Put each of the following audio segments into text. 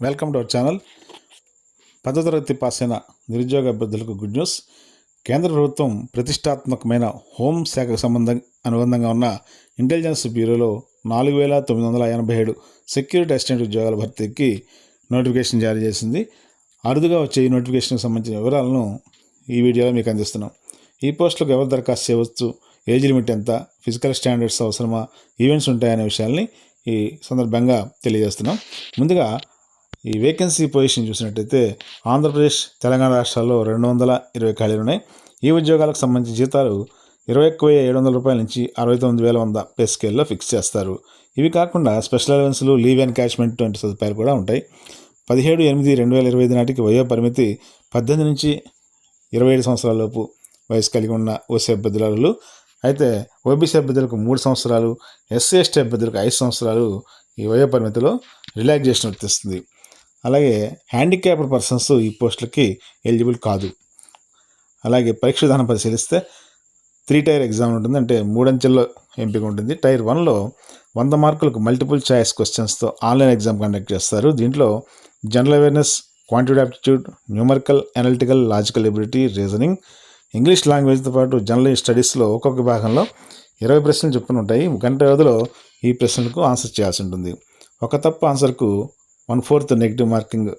Welcome to our channel. 10వ తరగతి pass అయిన నిరుద్యోగ అభ్యర్థులకు గుడ్ న్యూస్. కేంద్ర ప్రభుత్వం ప్రతిష్టాత్మకమైన హోంశాఖకు అనుబంధంగా ఉన్న ఇంటెలిజెన్స్ బ్యూరోలో 4,987 సెక్యూరిటీ అసిస్టెంట్ ఉద్యోగాల భర్తీకి నోటిఫికేషన్ జారీ చేసింది. అరుదుగా వచ్చే ఈ నోటిఫికేషన్కి సంబంధించిన వివరాలను ఈ వీడియోలో మీకు అందిస్తున్నాం. ఈ పోస్టులకు ఎవరు దరఖాస్తు చేయవచ్చు, ఏజ్ లిమిట్ ఎంత, ఫిజికల్ స్టాండర్డ్స్ అవసరమా, ఈవెంట్స్ ఉంటాయనే విషయాల్ని ఈ సందర్భంగా తెలియజేస్తున్నాం. ముందుగా ఈ వేకెన్సీ పొజిషన్ చూసినట్టయితే ఆంధ్రప్రదేశ్, తెలంగాణ రాష్ట్రాల్లో 220 ఖాళీలు ఉన్నాయి. ఈ ఉద్యోగాలకు సంబంధించిన జీతాలు 21,700 రూపాయల నుంచి 69,100 పే స్కేల్లో ఫిక్స్ చేస్తారు. ఇవి కాకుండా స్పెషల్ అలవెన్స్లు, లీవ్ ఎన్కాష్మెంట్ వంటి సదుపాయాలు కూడా ఉంటాయి. 17/8/2025 నాటికి వయో పరిమితి 18 నుంచి 27 సంవత్సరాల లోపు వయసు కలిగి ఉన్న ఓసీ అభ్యర్థులు. అయితే ఓబీసీ అభ్యర్థులకు 3 సంవత్సరాలు, ఎస్సీ ఎస్టీ అభ్యర్థులకు 5 సంవత్సరాలు ఈ వయో పరిమితిలో రిలాక్సేషన్ వర్తిస్తుంది. అలాగే హ్యాండిక్యాప్డ్ పర్సన్స్ ఈ పోస్టులకి ఎలిజిబుల్ కాదు. అలాగే పరీక్ష విధానం పరిశీలిస్తే 3 టైర్ ఎగ్జామ్ ఉంటుంది, అంటే 3 అంచెల్లో ఎంపిక ఉంటుంది. టైర్ 1లో 100 మార్కులకు మల్టిపుల్ చాయిస్ క్వశ్చన్స్తో ఆన్లైన్ ఎగ్జామ్ కండక్ట్ చేస్తారు. దీంట్లో general awareness, quantitative aptitude, numerical, analytical, logical ability, reasoning, English లాంగ్వేజ్తో పాటు జనరల్ స్టడీస్లో ఒక్కొక్క విభాగంలో 20 ప్రశ్నలు చొప్పున ఉంటాయి. గంట వ్యవధిలో ఈ ప్రశ్నలకు ఆన్సర్ చేయాల్సి ఉంటుంది. ఒక తప్పు ఆన్సర్కు 1/4 నెగిటివ్ మార్కింగ్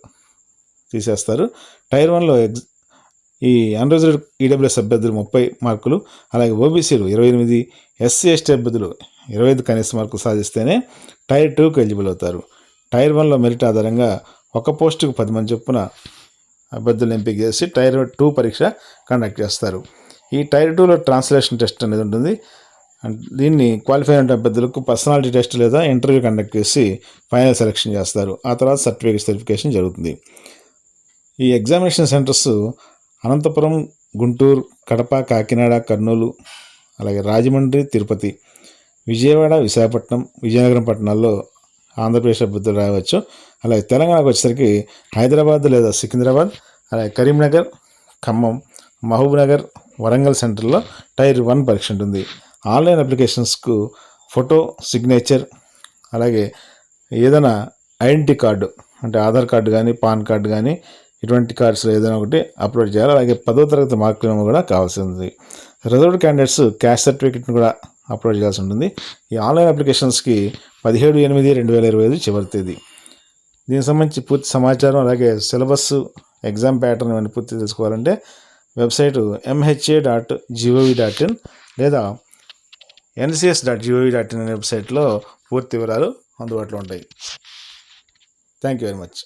తీసేస్తారు. టైర్ 1లో ఈ అన్రిజర్వ్డ్ ఈడబ్ల్యూఎస్ అభ్యర్థులు 30 మార్కులు, అలాగే ఓబీసీలు 28, ఎస్సీ ఎస్టీ అభ్యర్థులు 25 కనీస మార్కులు సాధిస్తేనే టైర్ 2కు ఎలిజిబుల్ అవుతారు. టైర్ 1లో మెరిట్ ఆధారంగా ఒక పోస్టుకు 10 మంది చొప్పున అభ్యర్థులను ఎంపిక చేసి టైర్ 2 పరీక్ష కండక్ట్ చేస్తారు. ఈ టైర్ 2లో ట్రాన్స్లేషన్ టెస్ట్ అనేది ఉంటుంది. దీన్ని క్వాలిఫై అయిన అభ్యర్థులకు పర్సనాలిటీ టెస్ట్ లేదా ఇంటర్వ్యూ కండక్ట్ చేసి ఫైనల్ సెలెక్షన్ చేస్తారు. ఆ తర్వాత సర్టిఫికేట్ వెరిఫికేషన్ జరుగుతుంది. ఈ ఎగ్జామినేషన్ సెంటర్స్ అనంతపురం, గుంటూరు, కడప, కాకినాడ, కర్నూలు, అలాగే రాజమండ్రి, తిరుపతి, విజయవాడ, విశాఖపట్నం, విజయనగరం పట్టణాల్లో ఆంధ్రప్రదేశ్ అభ్యర్థులు రావచ్చు. అలాగే తెలంగాణకు వచ్చేసరికి హైదరాబాద్ లేదా సికింద్రాబాద్, అలాగే కరీంనగర్, ఖమ్మం, మహబూబ్నగర్, వరంగల్ సెంటర్లో టైర్ 1 పరీక్ష ఉంటుంది. ఆన్లైన్ అప్లికేషన్స్కు ఫోటో, సిగ్నేచర్, అలాగే ఏదైనా ఐడెంటిటీ కార్డు అంటే ఆధార్ కార్డు కానీ, పాన్ కార్డు కానీ, ఇటువంటి కార్డ్స్లో ఏదైనా ఒకటి అప్లోడ్ చేయాలి. అలాగే 10వ తరగతి మార్కులు కూడా కావాల్సి ఉంది. రిజర్వ్డ్ క్యాండిడేట్స్ క్యాస్ట్ సర్టిఫికేట్ని కూడా అప్లోడ్ చేయాల్సి ఉంటుంది. ఈ ఆన్లైన్ అప్లికేషన్స్కి 17/8/2025 చివరి తేదీ. దీనికి సంబంధించి పూర్తి సమాచారం, అలాగే సిలబస్, ఎగ్జామ్ ప్యాటర్న్ ఇవన్నీ పూర్తి తెలుసుకోవాలంటే వెబ్సైటు mha.gov.in లేదా ncs.gov.in అనే వెబ్సైట్లో పూర్తి వివరాలు అందుబాటులో ఉంటాయి. Thank you very much.